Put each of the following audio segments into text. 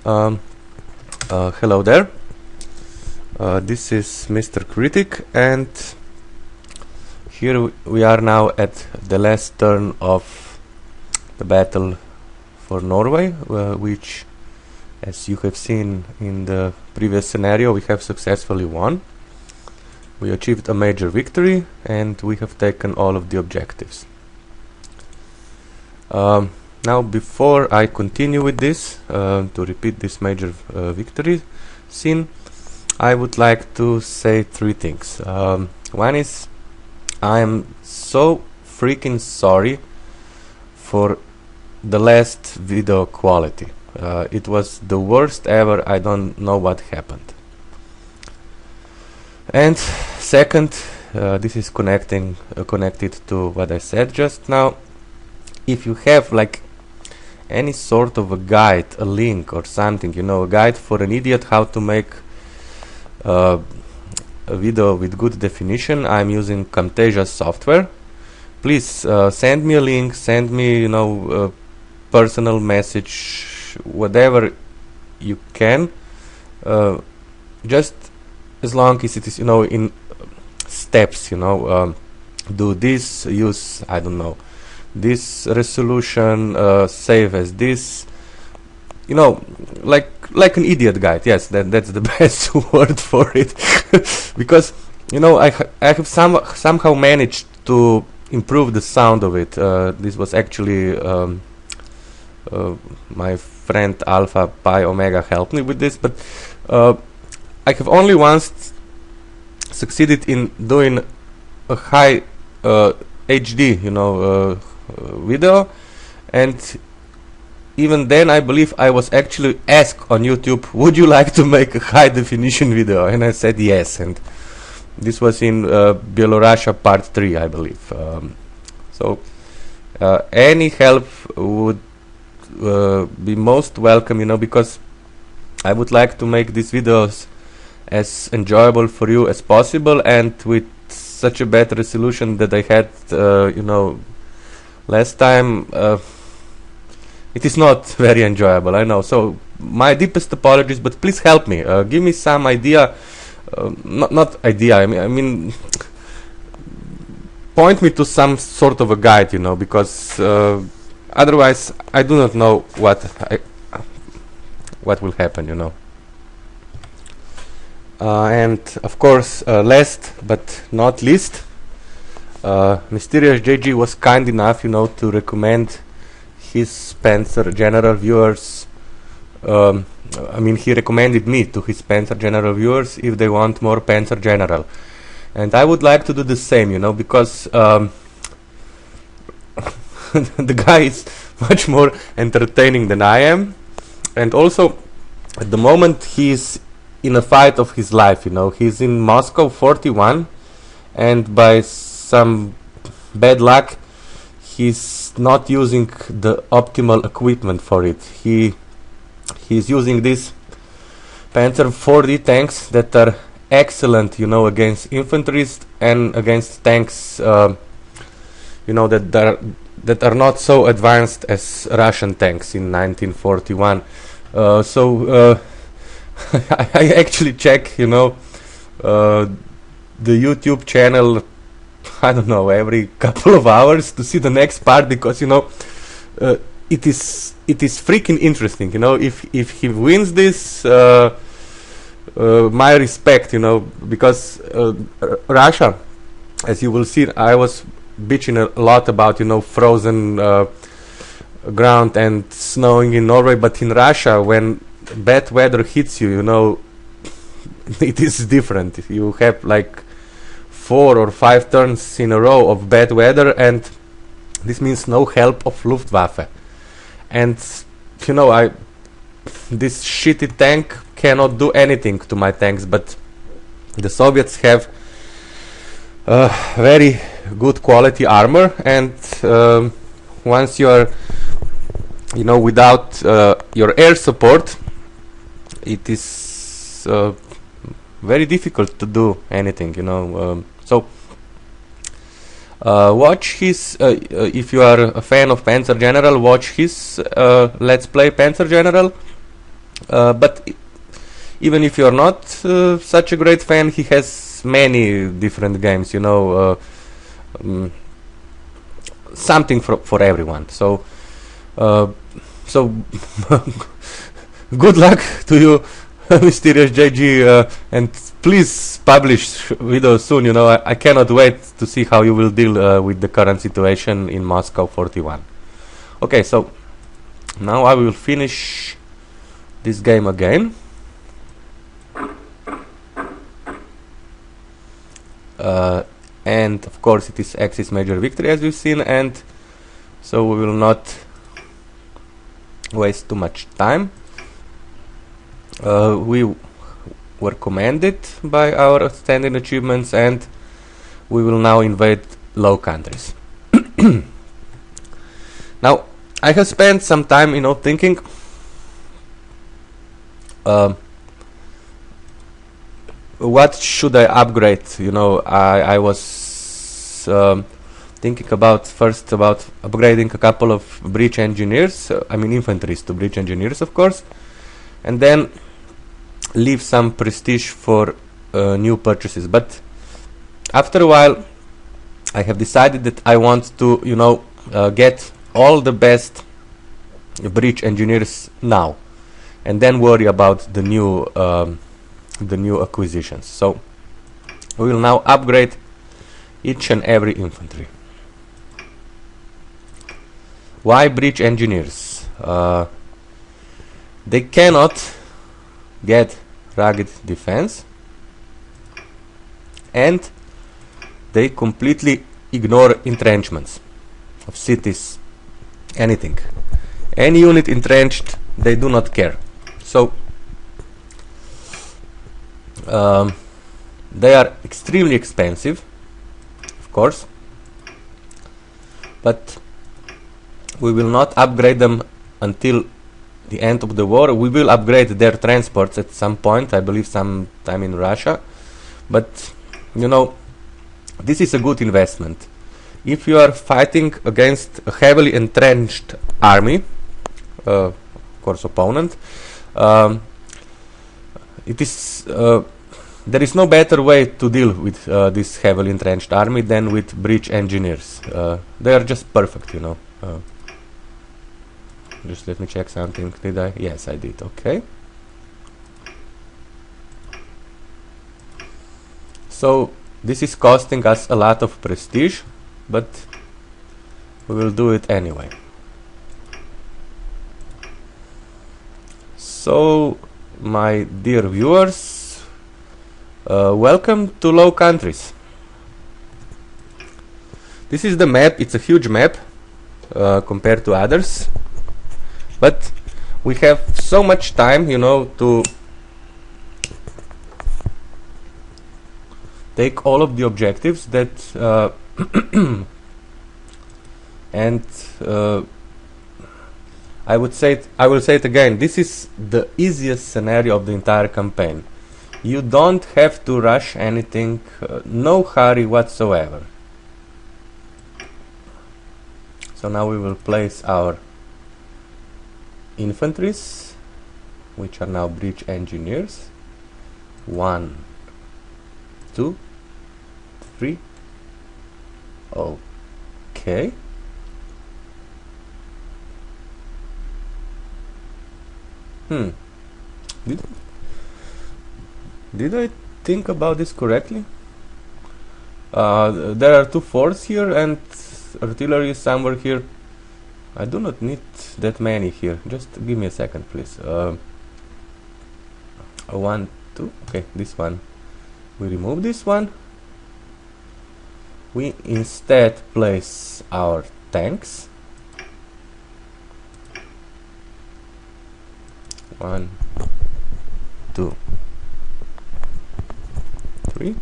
Um, Hello there. This is Mr. Critic, and here we are now at the last turn of the battle for Norway, which, as you have seen in the previous scenario, we have successfully won. We achieved a major victory, and we have taken all of the objectives. Now, before I continue with this, to repeat this major victory scene, I would like to say three things. One is, I am so freaking sorry for the last video quality. It was the worst ever. I don't know what happened. And second, this is connected to what I said just now. If you have like any sort of a guide, a link or something, a guide for an idiot how to make a video with good definition, I'm using Camtasia software. Please send me a link, send me a personal message, whatever you can, just as long as it is in steps, do this, use, I don't know, this resolution, save as this, like an idiot guide. Yes, that's the best word for it. Because I have somehow managed to improve the sound of it. This was actually my friend Alpha Pi Omega helped me with this, but I have only once succeeded in doing a high HD video, and even then I believe I was actually asked on YouTube, would you like to make a high definition video? And I said yes, and this was in Belorussia part 3, I believe. So any help would be most welcome, because I would like to make these videos as enjoyable for you as possible, and with such a bad resolution that I had last time, it is not very enjoyable, I know. So my deepest apologies, but please help me, give me some idea, not idea, I mean point me to some sort of a guide, because otherwise I do not know what will happen, and of course, last but not least, Mysterious JG was kind enough, to recommend his Panzer General viewers. He recommended me to his Panzer General viewers if they want more Panzer General, and I would like to do the same, because the guy is much more entertaining than I am, and also at the moment he's in a fight of his life. He's in Moscow 41, and by some bad luck he's not using the optimal equipment for it. He's using these Panzer 4D tanks that are excellent, against infantry and against tanks, that are not so advanced as Russian tanks in 1941. So I actually check, the YouTube channel, I don't know, every couple of hours to see the next part, because it is freaking interesting. If he wins this, my respect, because Russia, as you will see, I was bitching a lot about frozen ground and snowing in Norway, but in Russia, when bad weather hits you, it is different. You have like 4 or 5 turns in a row of bad weather, and this means no help of Luftwaffe. And this shitty tank cannot do anything to my tanks, but the Soviets have very good quality armor, and once you are without your air support, it is very difficult to do anything, so watch his, if you are a fan of Panzer General, watch his Let's Play Panzer General. but even if you're not such a great fan, he has many different games, you know, something for everyone. So good luck to you, Mysterious JG, and please publish videos soon. You know, I cannot wait to see how you will deal with the current situation in Moscow 41. Okay, so now I will finish this game again. And of course it is Axis major victory, as we've seen, and so we will not waste too much time. We were commanded by our outstanding achievements, and we will now invade Low Countries. Now, I have spent some time, you know, thinking what should I upgrade. You know, I was thinking first about upgrading a couple of breach engineers, I mean infantries to breach engineers, of course, and then leave some prestige for new purchases. But after a while I have decided that I want to, you know, get all the best breach engineers now, and then worry about the new acquisitions. So we will now upgrade each and every infantry. Why breach engineers? They cannot get rugged defense, and they completely ignore entrenchments of cities, anything. Any unit entrenched, they do not care. So they are extremely expensive, of course, but we will not upgrade them until the end of the war. We will upgrade their transports at some point, I believe sometime in Russia, but you know, this is a good investment. If you are fighting against a heavily entrenched army, of course opponent, it is there is no better way to deal with this heavily entrenched army than with breach engineers. They are just perfect, you know. Just let me check something. Did I? Yes, I did. Okay. So this is costing us a lot of prestige, but we will do it anyway. So, my dear viewers, welcome to Low Countries. This is the map. It's a huge map compared to others, but we have so much time, you know, to take all of the objectives that and I will say it again, this is the easiest scenario of the entire campaign. You don't have to rush anything, no hurry whatsoever. So now we will place our infantries, which are now breach engineers. 1, 2, 3. Okay. Did I think about this correctly? There are 2 forts here and artillery somewhere here. I do not need that many here. Just give me a second, please. 1, 2. Okay, this one. We remove this one. We instead place our tanks. 1, 2, 3.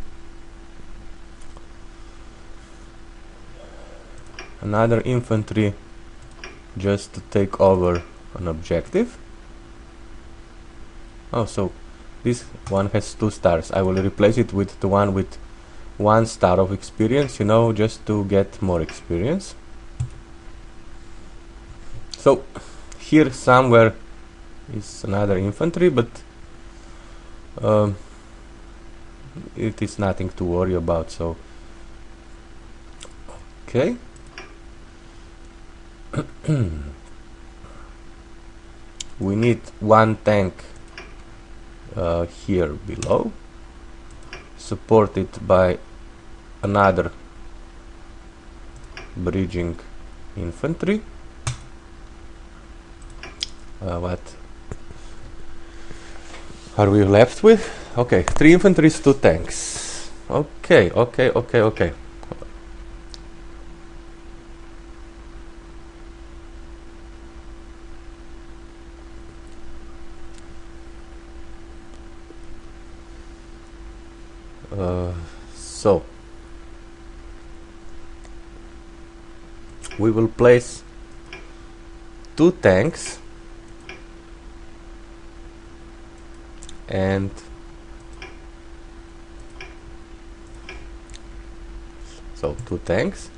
Another infantry just to take over an objective. Oh, so this one has 2 stars. I will replace it with the one with 1 star of experience, you know, just to get more experience. So here somewhere is another infantry, but it is nothing to worry about. So okay. We need one tank here below, supported by another bridging infantry. What are we left with? Okay, 3 infantries, 2 tanks. Okay. So we will place 2 tanks and so 2 tanks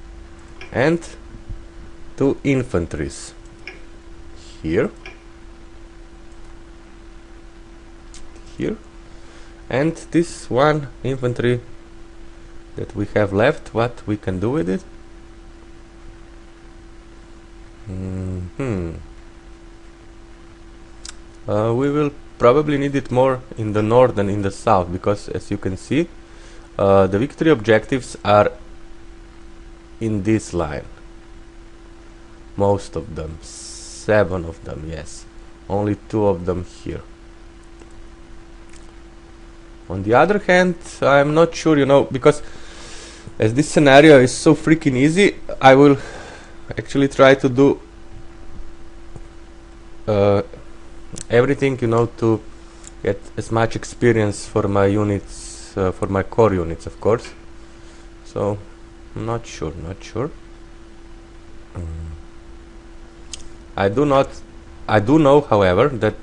and 2 infantries here, and this one infantry that we have left, what we can do with it? We will probably need it more in the north than in the south, because as you can see, the victory objectives are in this line. Most of them, 7 of them, yes. Only 2 of them here. On the other hand, I'm not sure, you know, because as this scenario is so freaking easy, I will actually try to do everything, you know, to get as much experience for my units, for my core units, of course. So, not sure. I do know, however, that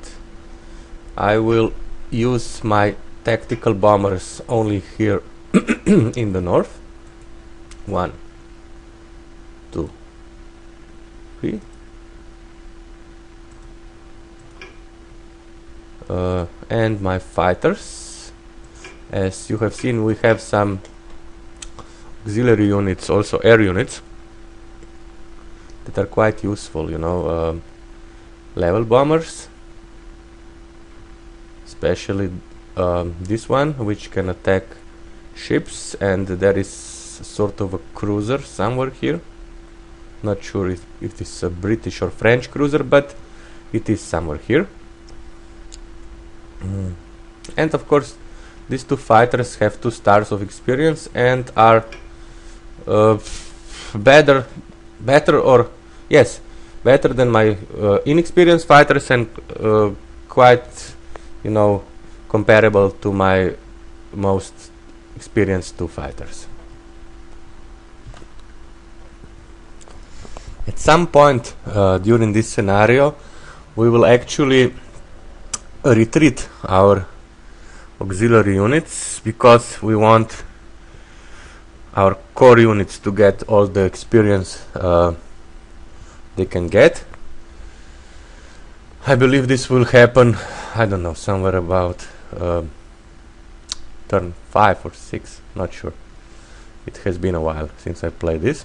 I will use my tactical bombers only here in the north. 1, 2, 3. And my fighters. As you have seen, we have some auxiliary units, also air units, that are quite useful, you know. Level bombers, especially this one, which can attack ships, and there is sort of a cruiser somewhere here. Not sure if it's a British or French cruiser, but it is somewhere here. And of course, these 2 fighters have 2 stars of experience and are better than my inexperienced fighters, and quite, you know, comparable to my most experienced 2 fighters. At some point during this scenario, we will actually retreat our auxiliary units, because we want our core units to get all the experience they can get. I believe this will happen, I don't know, somewhere about turn 5 or 6, not sure. It has been a while since I played this.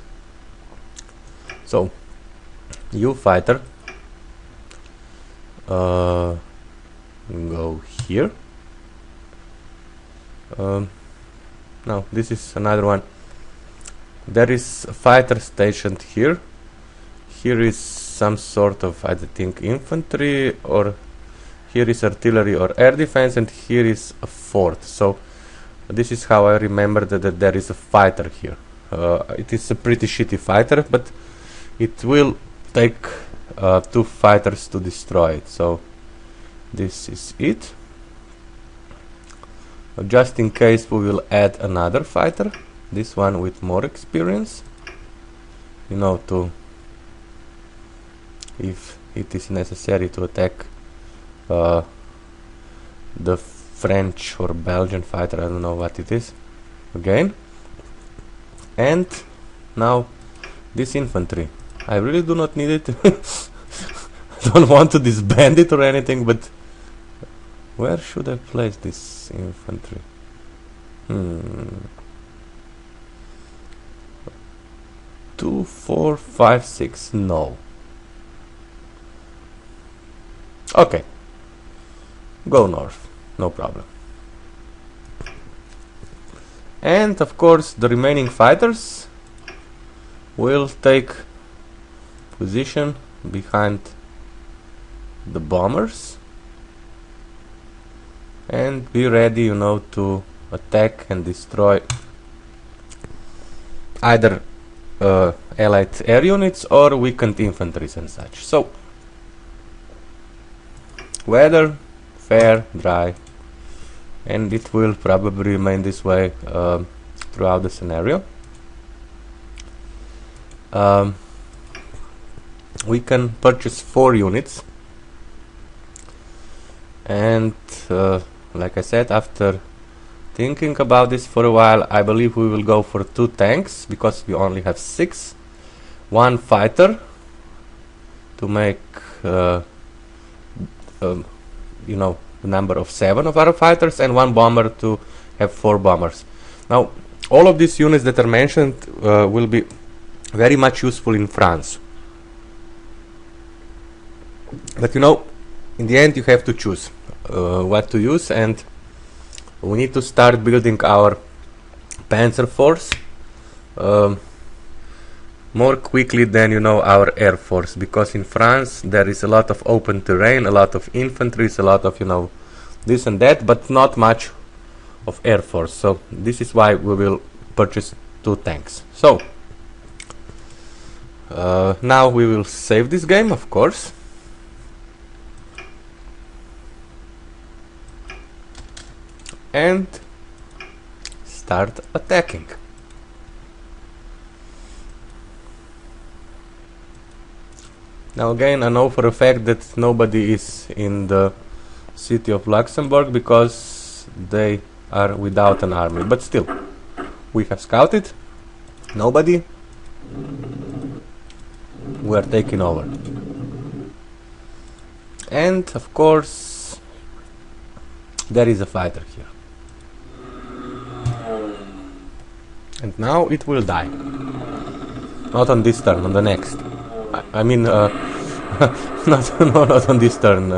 So, you fighter, go here. No, this is another one. There is a fighter stationed here. Here is some sort of, I think, infantry, or here is artillery or air defense, and here is a fort. So this is how I remember that there is a fighter here. It is a pretty shitty fighter, but it will take 2 fighters to destroy it. So this is it. Just in case, we will add another fighter, this one with more experience, you know, to, if it is necessary, to attack the French or Belgian fighter, I don't know what it is, again. And now this infantry, I really do not need it. don't want to disband it or anything, but where should I place this infantry? 2, 4, 5, 6, no. Okay, go north, no problem. And of course the remaining fighters will take position behind the bombers and be ready, you know, to attack and destroy either allied air units or weakened infantries and such. So weather fair, dry, and it will probably remain this way throughout the scenario. We can purchase 4 units, and like I said, after thinking about this for a while, I believe we will go for 2 tanks because we only have 6, 1 fighter to make you know, the number of 7 of our fighters, and 1 bomber to have 4 bombers. Now all of these units that are mentioned will be very much useful in France, but you know, in the end you have to choose what to use, and we need to start building our Panzer force more quickly than, you know, our air force, because in France there is a lot of open terrain, a lot of infantry, a lot of, you know, this and that, but not much of air force. So this is why we will purchase 2 tanks. So now we will save this game, of course, and start attacking. Now again, I know for a fact that nobody is in the city of Luxembourg because they are without an army, but still, we have scouted, nobody, we are taking over. And of course there is a fighter here, and now it will die. Not on this turn, on the next. I mean, not on this turn.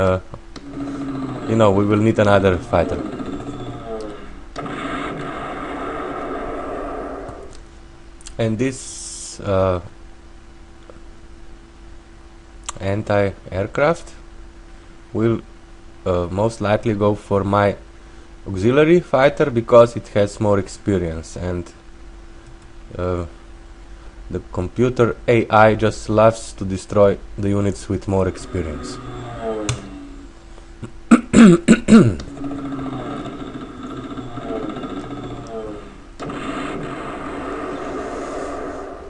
You know, we will need another fighter. And this anti-aircraft will most likely go for my auxiliary fighter because it has more experience, and the computer AI just loves to destroy the units with more experience.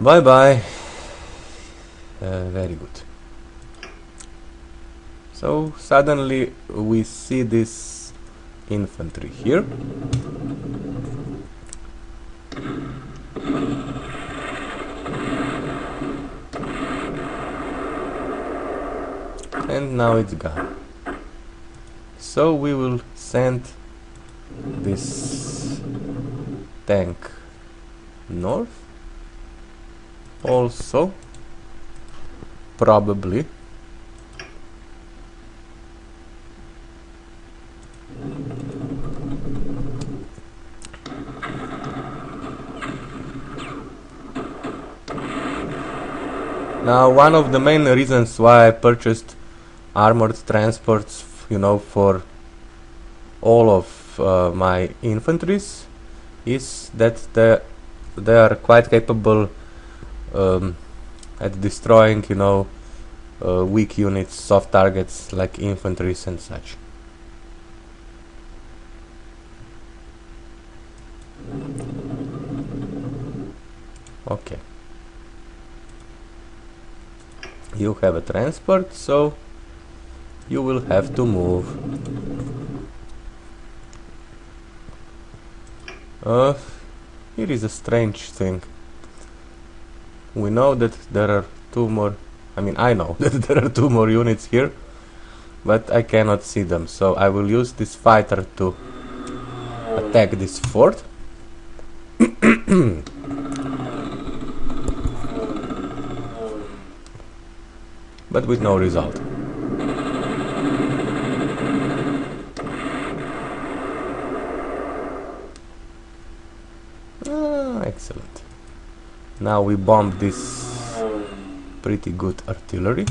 Bye bye. Very good. So suddenly we see this infantry here. And now it's gone. So we will send this tank north also, probably. Now, one of the main reasons why I purchased armored transports, you know, for all of my infantries is that they are quite capable at destroying, you know, weak units, soft targets like infantries and such. Okay. You have a transport, so you will have to move. Here is a strange thing. We know that there are 2 more I mean, I know that there are 2 more units here, but I cannot see them, so I will use this fighter to attack this fort. But with no result. Excellent. Now we bomb this pretty good artillery.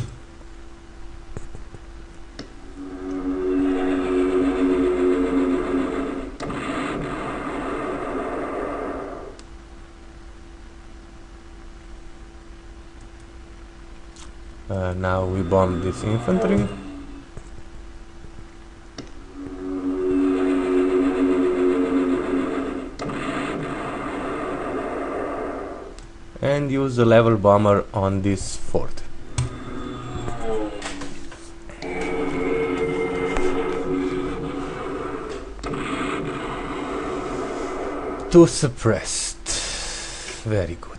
Now we bomb this infantry. And use the level bomber on this fort. Too suppressed. Very good.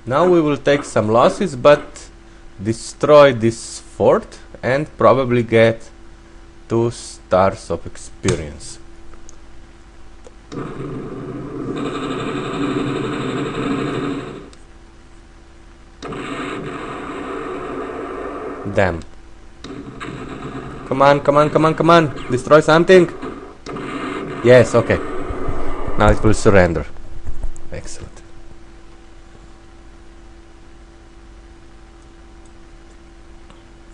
Now we will take some losses, but destroy this fort and probably get 2 stars of experience. Damn. Come on, come on, come on, come on. Destroy something. Yes, okay. Now it will surrender. Excellent.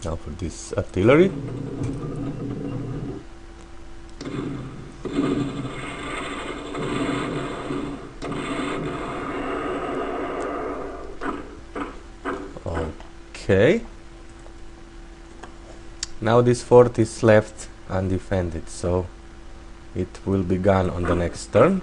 Now for this artillery. Okay. Now this fort is left undefended, so it will be gone on the next turn.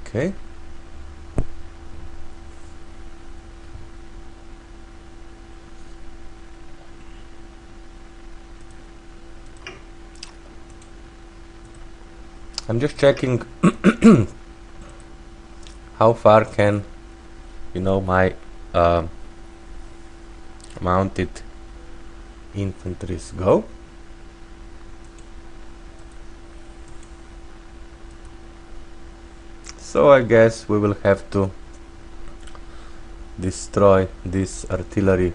Okay. I'm just checking how far can, you know, my mounted infantries go. So I guess we will have to destroy this artillery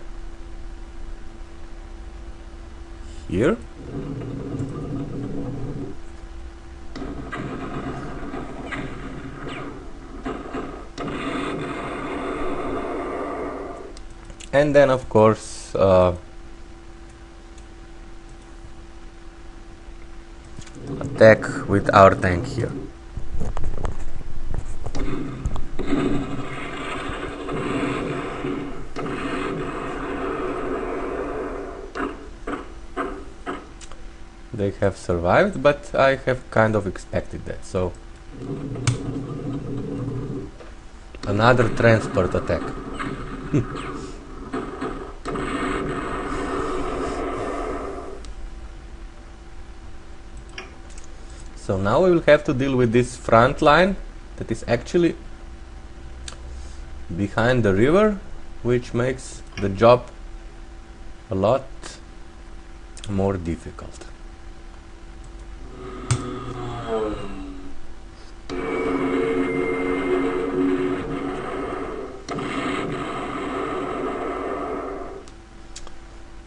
here. And then of course attack with our tank here. They have survived, but I have kind of expected that, so another transport attack. So now we will have to deal with this front line that is actually behind the river, which makes the job a lot more difficult.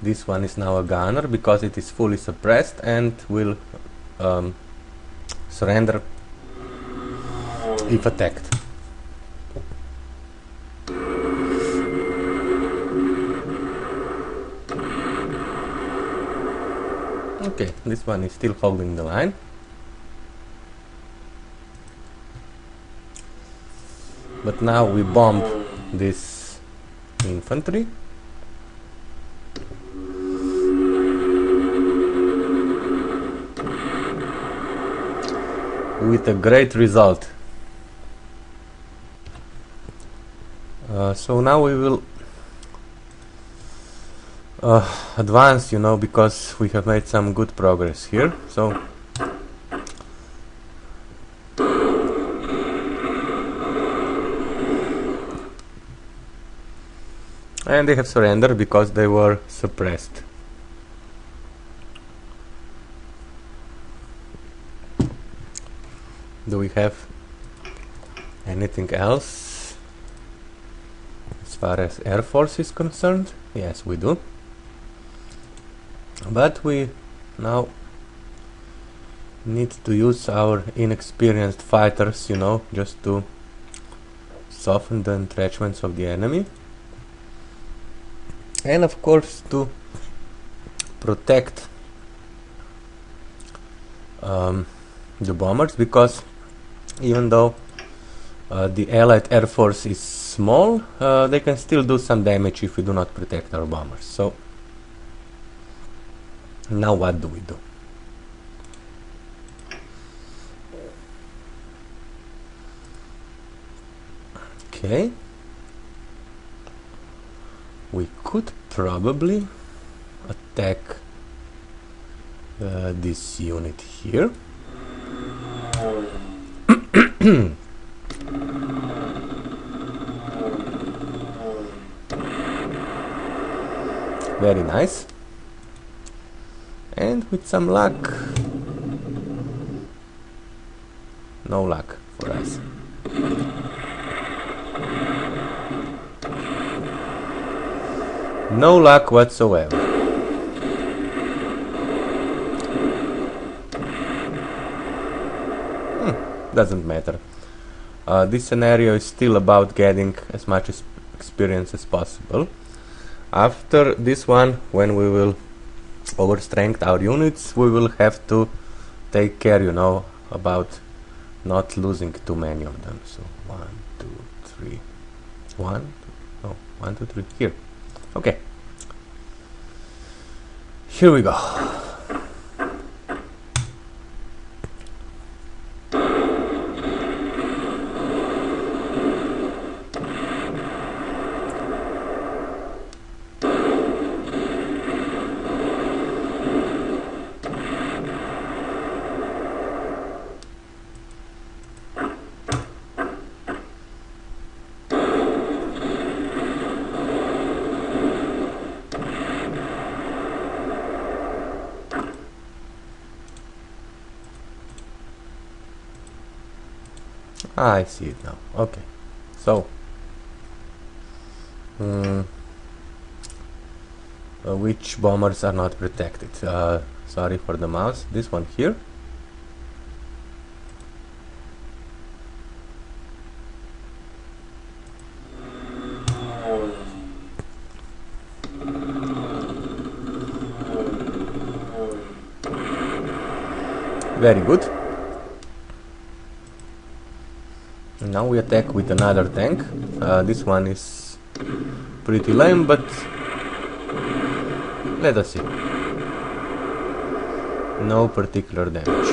This one is now a gunner because it is fully suppressed and will surrender if attacked. Okay, this one is still holding the line. But now we bomb this infantry. With a great result. So now we will advance, you know, because we have made some good progress here. So and they have surrendered because they were suppressed. Do we have anything else as far as Air Force is concerned? Yes, we do. But we now need to use our inexperienced fighters, you know, just to soften the entrenchments of the enemy. And of course to protect the bombers, because even though the Allied Air Force is small, they can still do some damage if we do not protect our bombers. So now what do we do? Okay, we could probably attack this unit here. Very nice. And with some luck, no luck for us. No luck whatsoever. Doesn't matter. This scenario is still about getting as much experience as possible. After this one, when we will overstrength our units, we will have to take care, you know, about not losing too many of them. So 1, 2, 3, 1, 2, 3, here. Okay, here we go. I see it now. Okay, so which bombers are not protected? Sorry for the mouse. This one here. Very good. Now we attack with another tank. This one is pretty lame, but let us see. No particular damage.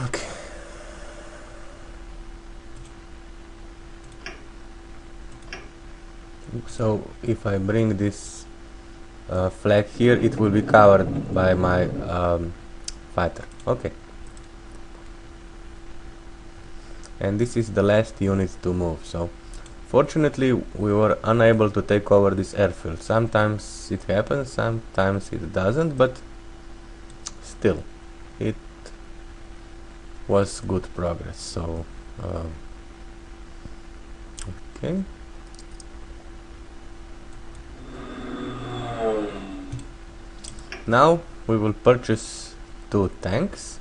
Okay. So if I bring this flag here, it will be covered by my fighter. Okay. And this is the last unit to move. So fortunately we were unable to take over this airfield. Sometimes it happens, sometimes it doesn't, but still it was good progress. So Okay. Now we will purchase 2 tanks.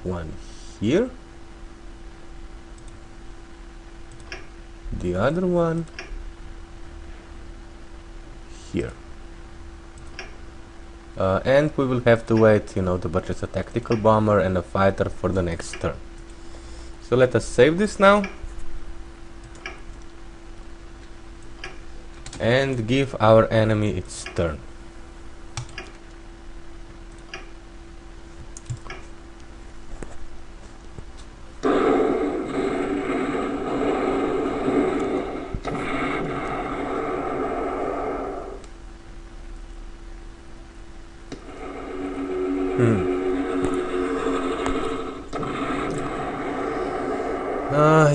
One here, the other one here. And we will have to wait, you know, to purchase a tactical bomber and a fighter for the next turn. So let us save this now and give our enemy its turn.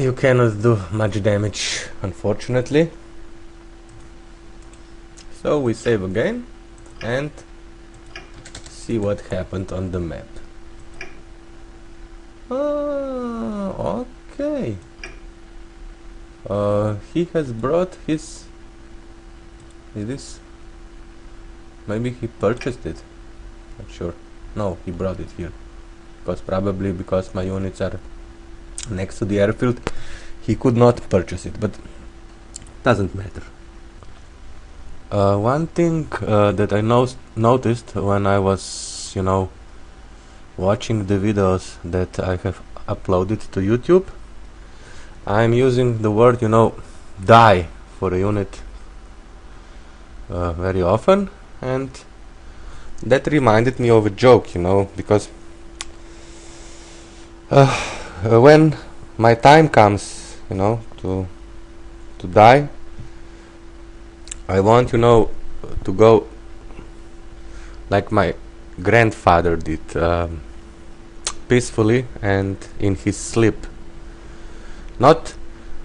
You cannot do much damage, unfortunately. So we save again and see what happened on the map. Okay. He has brought his... Is this... Maybe he purchased it. Not sure. No, he brought it here. Probably because my units are next to the airfield, he could not purchase it, but doesn't matter. One thing that I noticed when I was, you know, watching the videos that I have uploaded to YouTube, I'm using the word, you know, die for a unit very often, and that reminded me of a joke, you know, because when my time comes, you know, to die, I want, you know, to go like my grandfather did, peacefully and in his sleep, not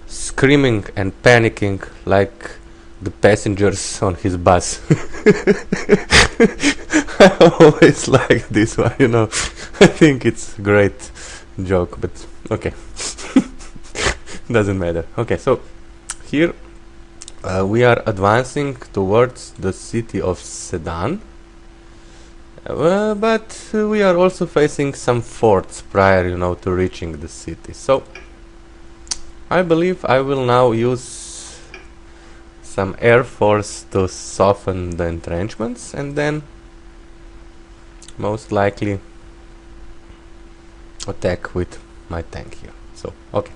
screaming and panicking like the passengers on his bus. I always like this one, you know. I think it's a great joke, but okay. Doesn't matter. Okay, so here we are advancing towards the city of Sedan, but we are also facing some forts prior, you know, to reaching the city. So I believe I will now use some air force to soften the entrenchments, and then most likely attack with my tank here. So okay.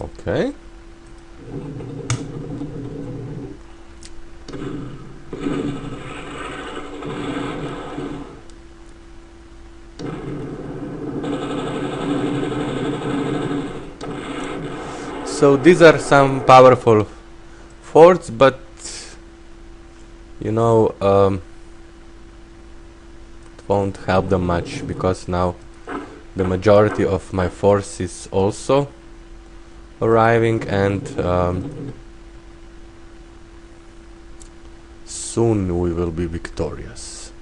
Okay. So these are some powerful forts, but you know, it won't help them much, because now the majority of my force is also arriving, and soon we will be victorious.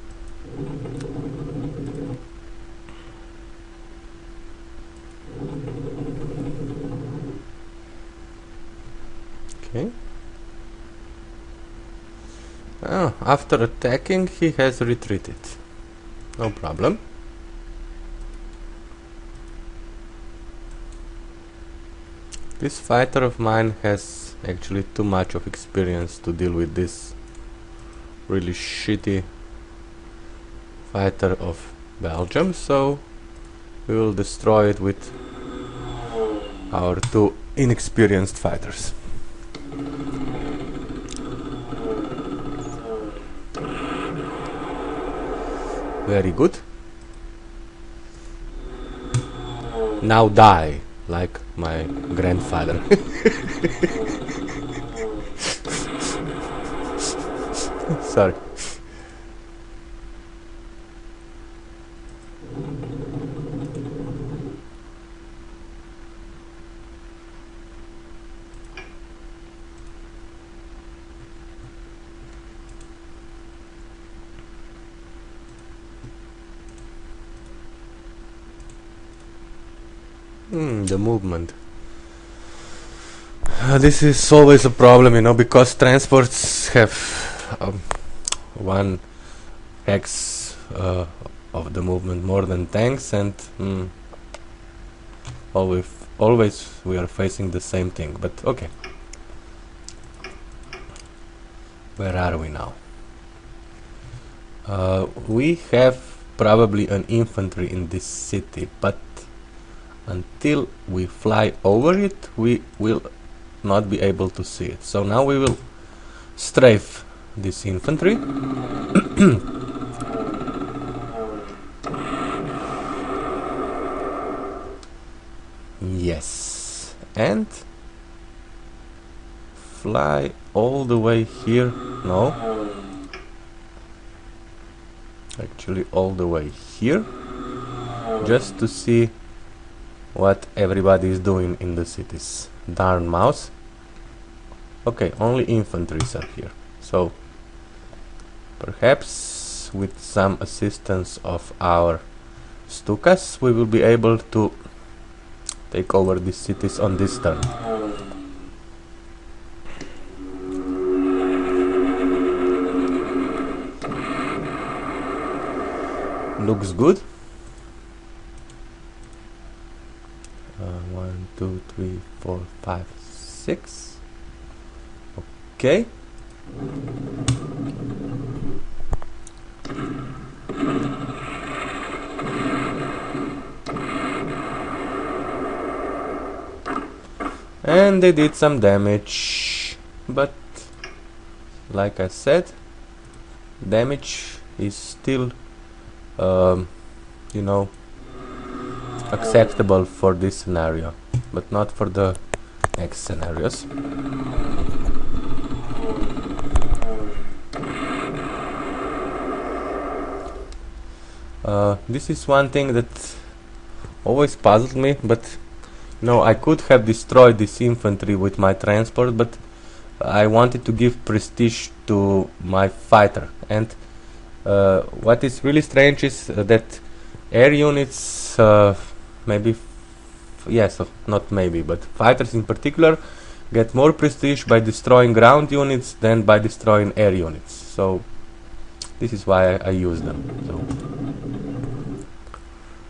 Okay. After attacking, he has retreated. No problem. This fighter of mine has actually too much of experience to deal with this really shitty fighter of Belgium, so we will destroy it with our 2 inexperienced fighters. Very good. Now die, like my grandfather. Sorry. The movement. This is always a problem, you know, because transports have one x of the movement more than tanks, and always we are facing the same thing. But okay, where are we now? We have probably an infantry in this city, but until we fly over it, we will not be able to see it. So now we will strafe this infantry. Yes, and fly all the way here. No, actually all the way here, just to see what everybody is doing in the cities. Darn mouse. Okay, only infantries are here. So perhaps with some assistance of our Stukas we will be able to take over these cities on this turn. Looks good. 1, 2, 3, 4, 5, 6. Okay. And they did some damage, but like I said, damage is still you know, acceptable for this scenario, but not for the next scenarios. This is one thing that always puzzled me, but no, I could have destroyed this infantry with my transport, but I wanted to give prestige to my fighter. And what is really strange is that air units, not maybe, but fighters in particular, get more prestige by destroying ground units than by destroying air units. So this is why I use them. So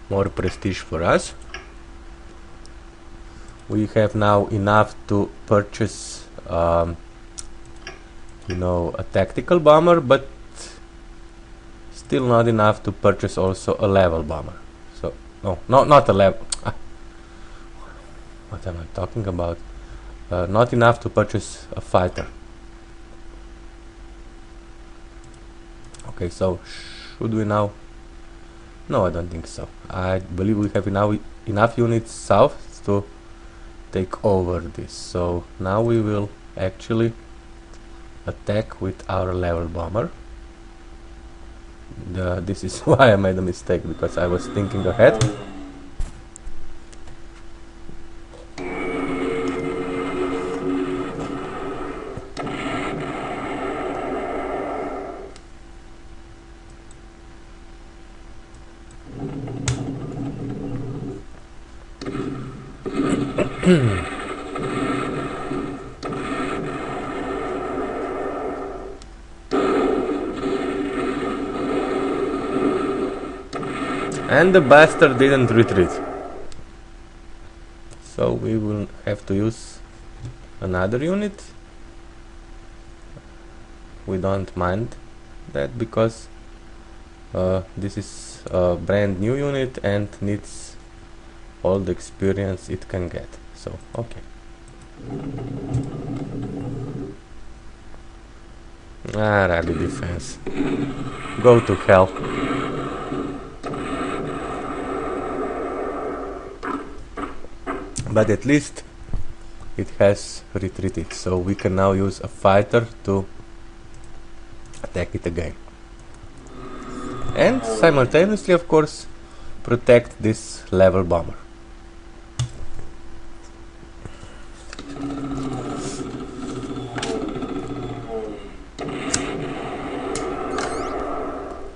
more prestige for us. We have now enough to purchase, you know, a tactical bomber, but still not enough to purchase also a level bomber. So no, not a level. What am I talking about? Not enough to purchase a fighter. Okay, so should we now? No, I don't think so. I believe we have enough units south to take over this. So now we will actually attack with our level bomber. This is why I made a mistake, because I was thinking ahead. And the bastard didn't retreat. So we will have to use another unit. We don't mind that, because this is a brand new unit and needs all the experience it can get. So okay. Rally defense. Go to hell. But at least it has retreated, so we can now use a fighter to attack it again. And simultaneously, of course, protect this level bomber.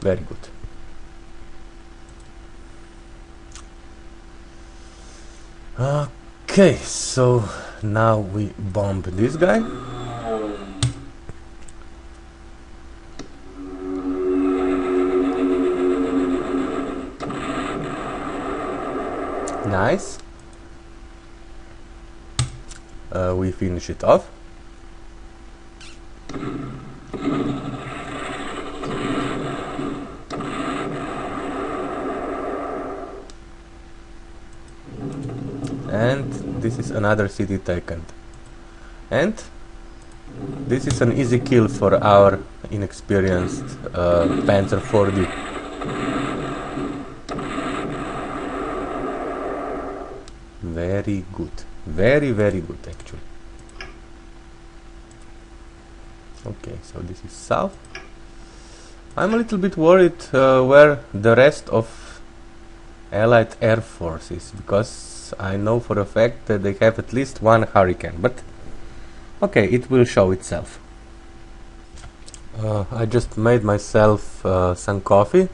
Very good. Okay, so now we bomb this guy. Nice. We finish it off. And this is another city taken. And this is an easy kill for our inexperienced Panzer 4D. Very good. Very, very good actually. Okay, so this is south. I'm a little bit worried where the rest of Allied Air Force is, because I know for a fact that they have at least one Hurricane, but okay, it will show itself. I just made myself some coffee,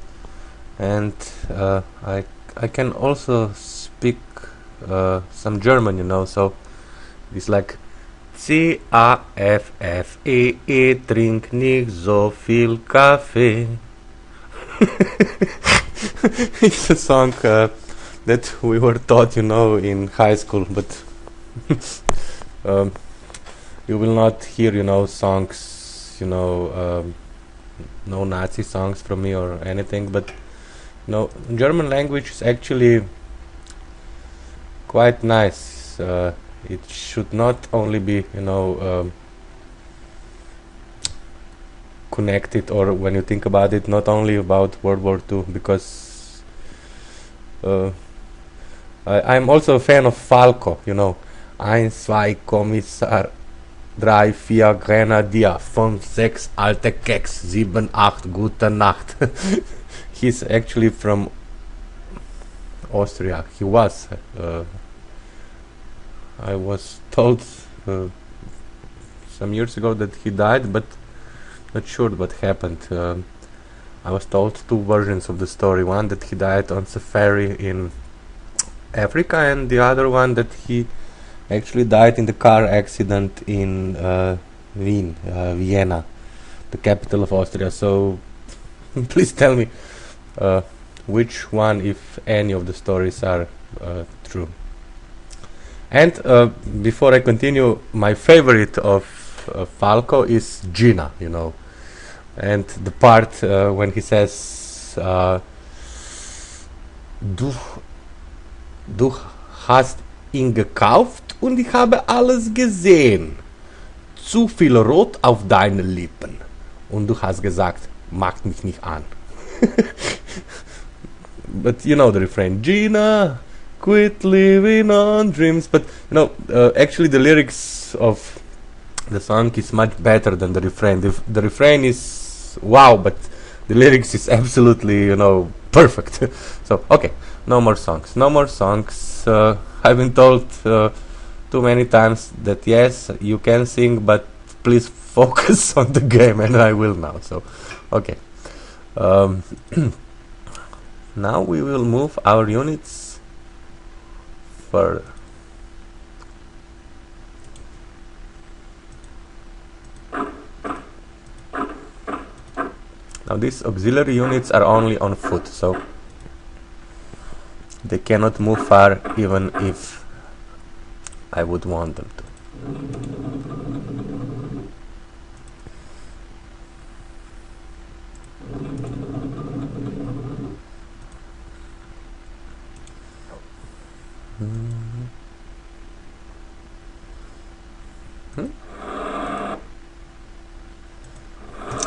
and I can also speak some German, you know, so it's like C-A-F-F-E, trink nicht so viel Kaffee. It's a song that we were taught, you know, in high school, but you will not hear, you know, songs, you know, no Nazi songs from me or anything, but you know, German language is actually quite nice. It should not only be, you know, connected, or when you think about it, not only about World War II, because I'm also a fan of Falco, you know. 1, 2, Kommissar, 3, 4, Grenadier, 5, 6, alte Keks, 7, 8, gute Nacht. He's actually from Austria. He was. I was told some years ago that he died, but not sure what happened. I was told two versions of the story. One that he died on safari in Africa, and the other one that he actually died in the car accident in Vienna, the capital of Austria. So please tell me which one, if any, of the stories are true. And before I continue, my favorite of Falco is Gina, you know, and the part when he says du hast ihn gekauft und ich habe alles gesehen, zu viel Rot auf deine Lippen, und du hast gesagt, mag mich nicht an. But you know the refrain, Gina, quit living on dreams. But you know, actually the lyrics of the song is much better than the refrain. The refrain is wow, but the lyrics is absolutely, you know, perfect. So okay, no more songs, no more songs. I've been told too many times that yes, you can sing, but please focus on the game, and I will now. So okay, now we will move our units further. Now these auxiliary units are only on foot, so they cannot move far even if I would want them to.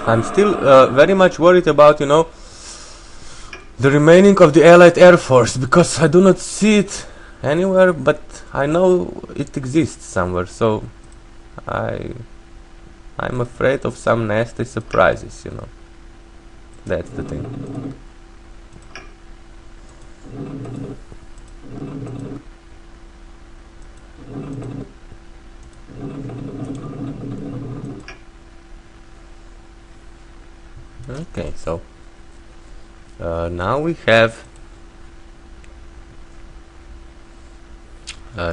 I'm still very much worried about, you know, the remaining of the Allied Air Force, because I do not see it anywhere, but I know it exists somewhere, so I I'm afraid of some nasty surprises, you know. That's the thing. Okay, so now we have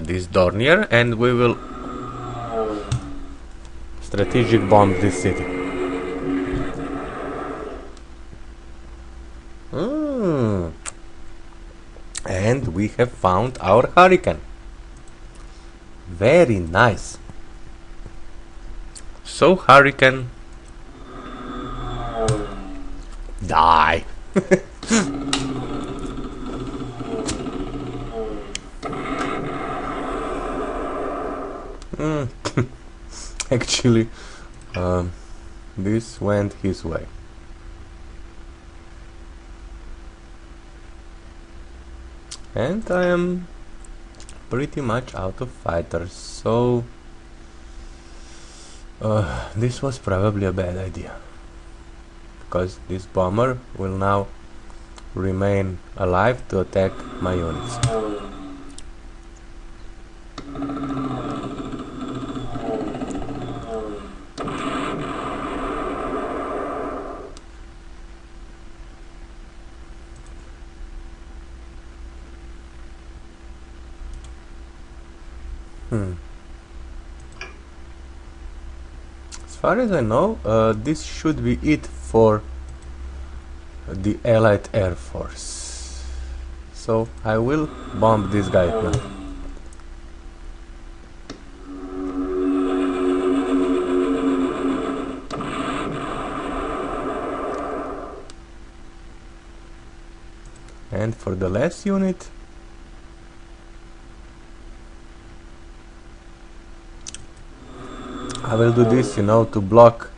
this Dornier, and we will strategic bomb this city. And we have found our Hurricane. Very nice. So Hurricane, die. Actually, this went his way. And I am pretty much out of fighters, so this was probably a bad idea, because this bomber will now remain alive to attack my units. As far as I know, this should be it for the Allied Air Force. So I will bomb this guy now. And for the last unit, I will do this, you know, to block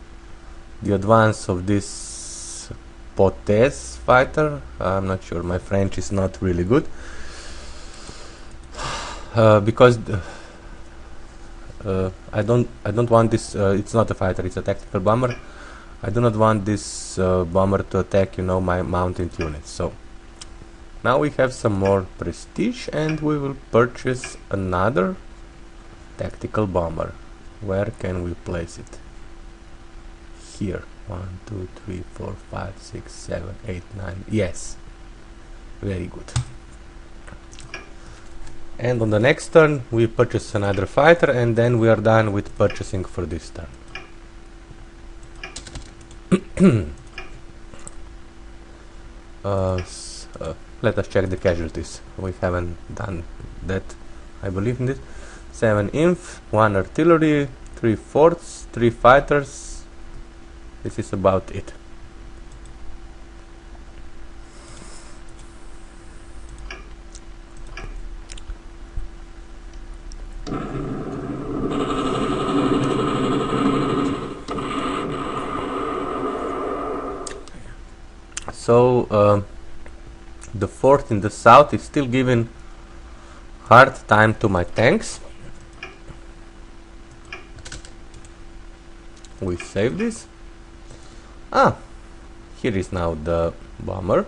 the advance of this Potes fighter. I'm not sure, my French is not really good. Because I don't want this, it's not a fighter, it's a tactical bomber. I do not want this bomber to attack, you know, my mounted units. So now we have some more prestige, and we will purchase another tactical bomber. Where can we place it? Here. 1, 2, 3, 4, 5, 6, 7, 8, 9. Yes. Very good. And on the next turn we purchase another fighter, and then we are done with purchasing for this turn. Let us check the casualties. We haven't done that, I believe, in this. 7 inf, 1 artillery, 3 forts, 3 fighters. This is about it. So the fort in the south is still giving hard time to my tanks. We save this. Here is now the bomber.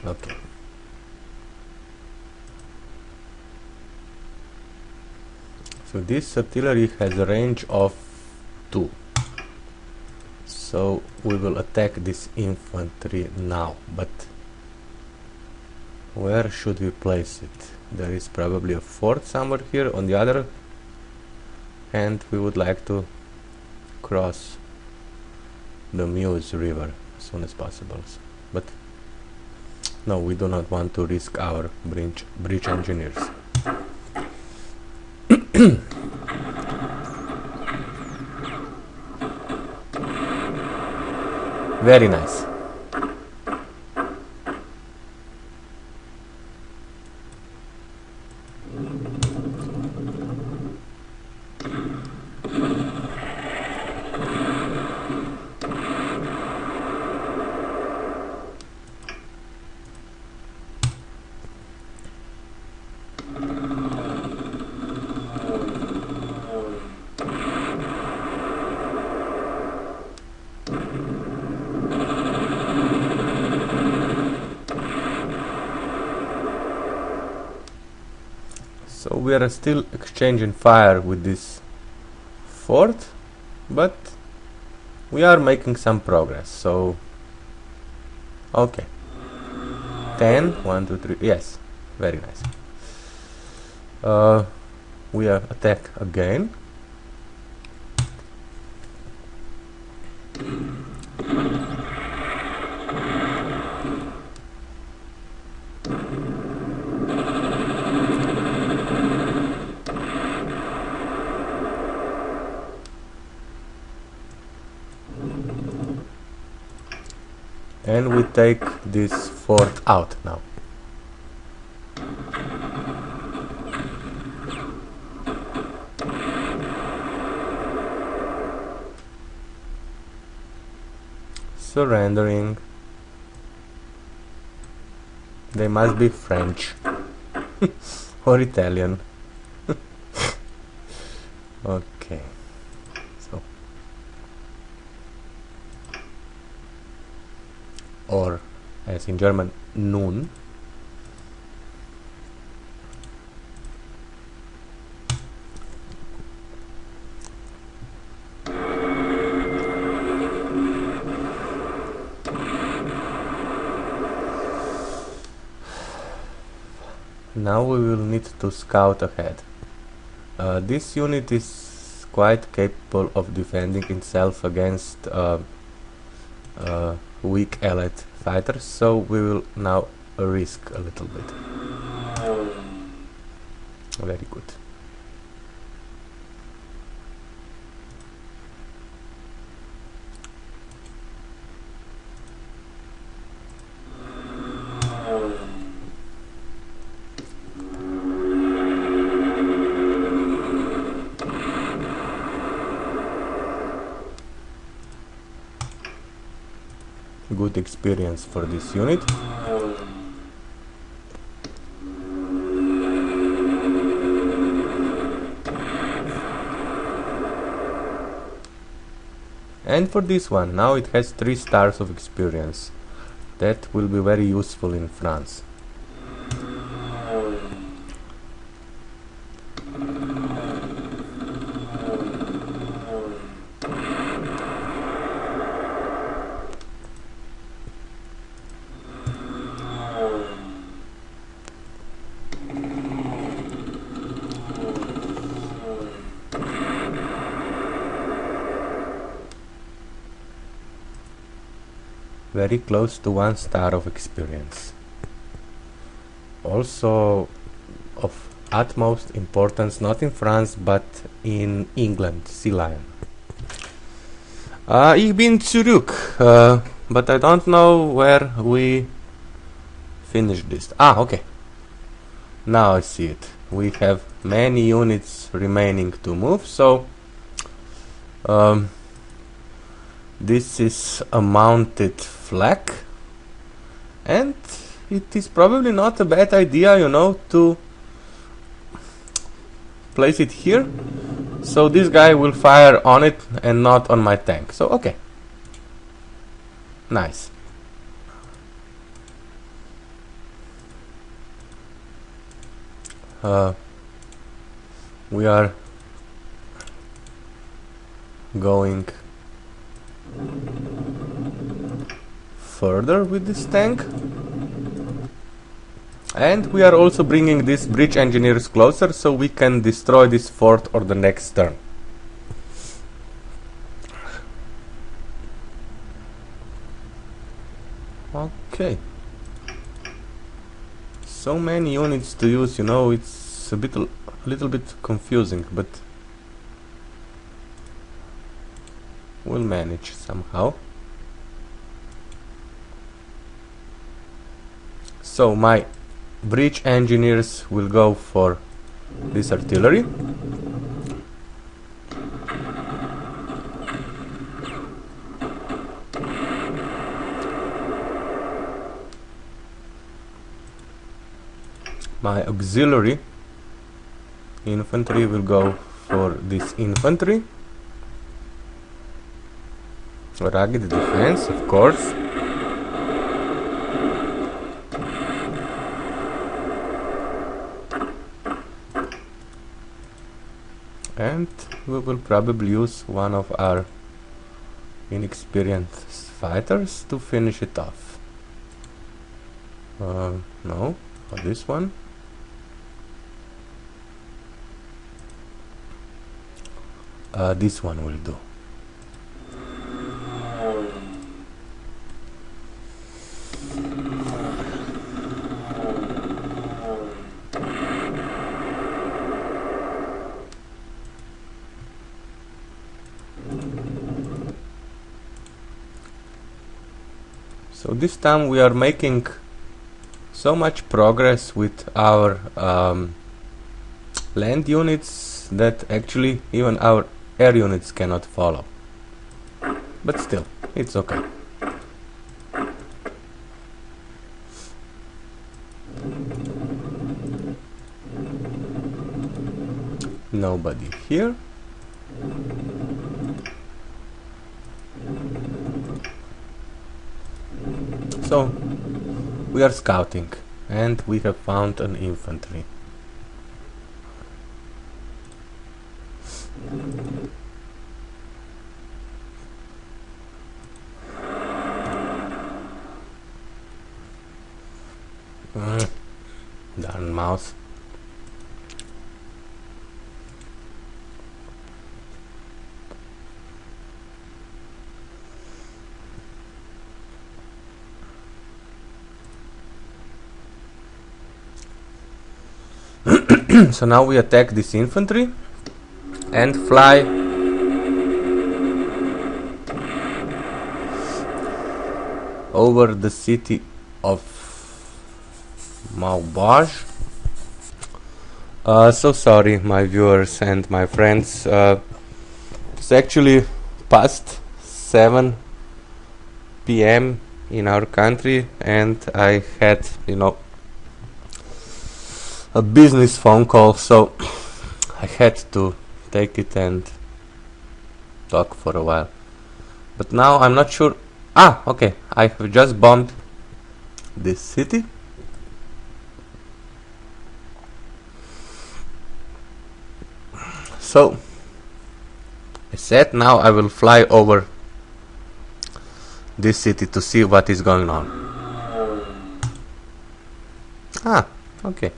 Okay. So this artillery has a range of 2. So we will attack this infantry now, but where should we place it? There is probably a fort somewhere here. On the other hand, we would like to cross the Meuse River as soon as possible. But no, we do not want to risk our bridge engineers. Very nice. we are still exchanging fire with this fort, but we are making some progress, so okay. 10, 1, 2, 3, yes, very nice. We attack again. And we take this fort out now. Surrendering. They must be French or Italian. Okay, so or as in German, nun. Now we will need to scout ahead. This unit is quite capable of defending itself against weak allied fighters, so we will now risk a little bit. Very good. Good experience for this unit. And for this one, now it has 3 stars of experience. That will be very useful in France. Very close to 1 star of experience. Also of utmost importance, not in France but in England, Sea Lion. Ich bin zurück, but I don't know where we finished this. Okay. Now I see it. We have many units remaining to move, so this is a mounted flag, and it is probably not a bad idea, you know, to place it here, so this guy will fire on it and not on my tank. So okay, nice. We are going further with this tank, and we are also bringing these bridge engineers closer so we can destroy this fort or the next turn. Okay, so many units to use, you know, it's a little bit confusing, but we'll manage somehow. So my bridge engineers will go for this artillery. My auxiliary infantry will go for this infantry. Rugged defense, of course. and we will probably use one of our inexperienced fighters to finish it off. No, not this one. This one will do. So this time we are making so much progress with our land units that actually even our air units cannot follow. But still, it's okay. Nobody here. So we are scouting and we have found an infantry. Darn mouse. So now we attack this infantry and fly over the city of Maubaj. So sorry, my viewers and my friends. It's actually past 7 p.m. in our country, and I had, a business phone call, so I had to take it and talk for a while. But now I'm not sure. Okay, I have just bombed this city. So I said now I will fly over this city to see what is going on. Okay.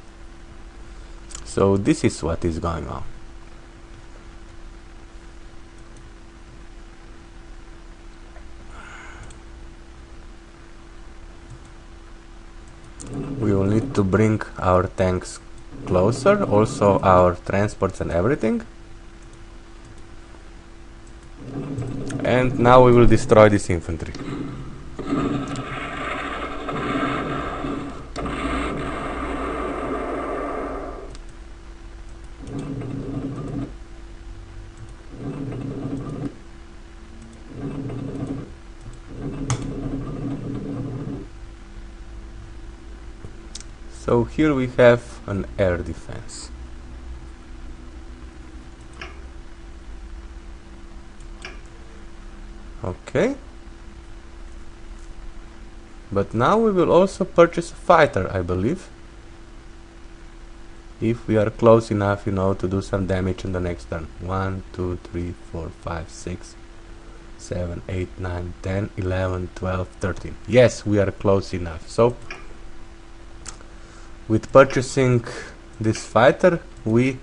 So this is what is going on. We will need to bring our tanks closer, also our transports and everything. And now we will destroy this infantry. So here we have an air defense. Okay. But now we will also purchase a fighter, I believe. If we are close enough, to do some damage in the next turn. 1, 2, 3, 4, 5, 6, 7, 8, 9, 10, 11, 12, 13. Yes, we are close enough. So with purchasing this fighter, we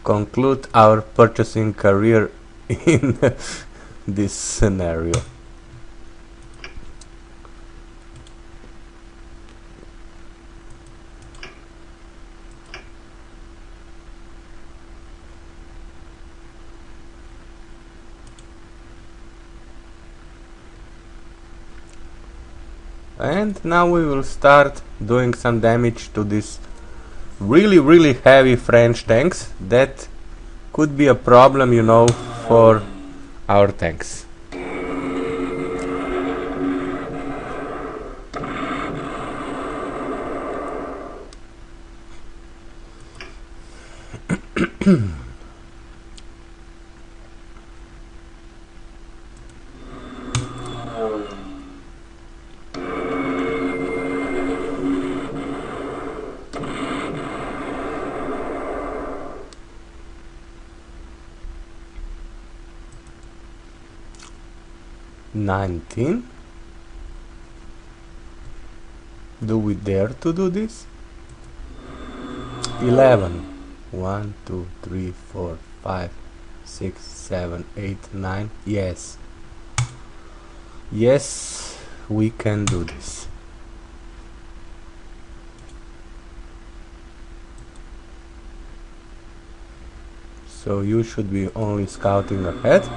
conclude our purchasing career in this scenario. And now we will start doing some damage to this really heavy French tanks that could be a problem, for our tanks. 19. Do we dare to do this? 11. 1, 2, 3, 4, 5, 6, 7, 8, 9. Yes. Yes, we can do this. So you should be only scouting ahead.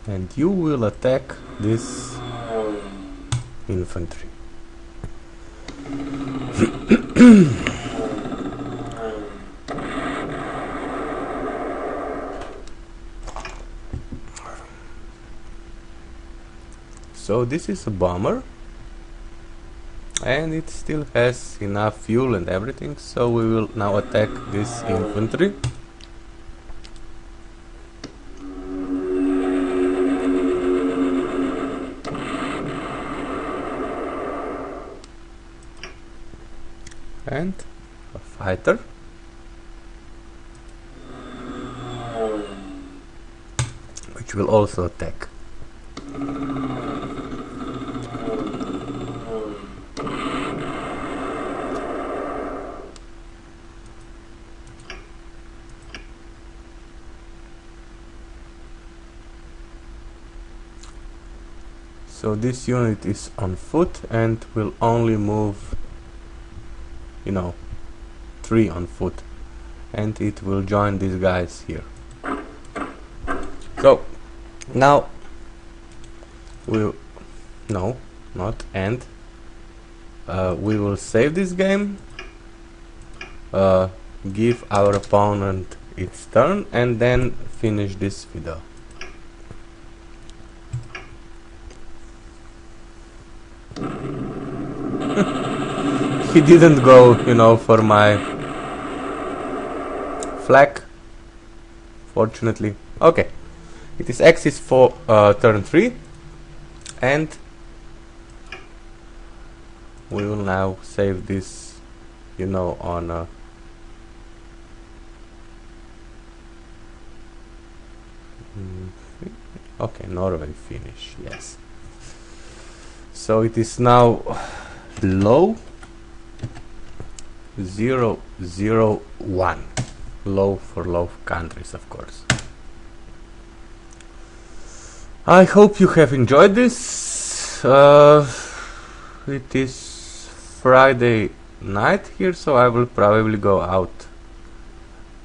And you will attack this infantry. So this is a bomber, and it still has enough fuel and everything, so we will now attack this infantry. And a fighter. Which will also attack. So this unit is on foot and will only move, 3 on foot, and it will join these guys here. So now we'll we will save this game, give our opponent its turn, and then finish this video. He didn't go, for my flag, fortunately. Okay, it is axis for turn 3, and we will now save this, on okay, Norway finish, yes. So it is now low 001, low for low countries, of course. I hope you have enjoyed this. It is Friday night here, so I will probably go out,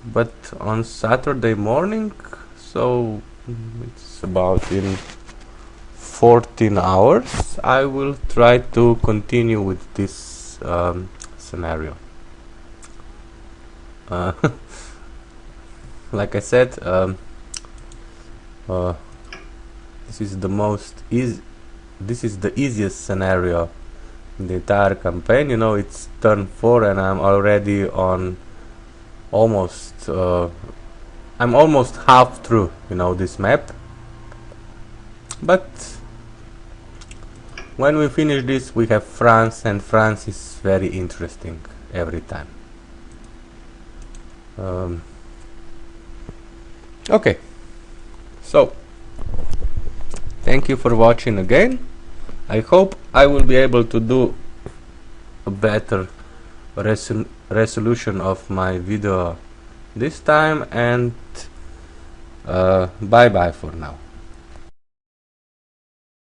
but on Saturday morning, so it's about in 14 hours, I will try to continue with this scenario. Like I said, this is the easiest scenario in the entire campaign. It's turn 4 and I'm already on almost I'm almost half through this map, but when we finish this we have France, and France is very interesting every time. Okay, so thank you for watching again. I hope I will be able to do a better resolution of my video this time, and bye bye for now.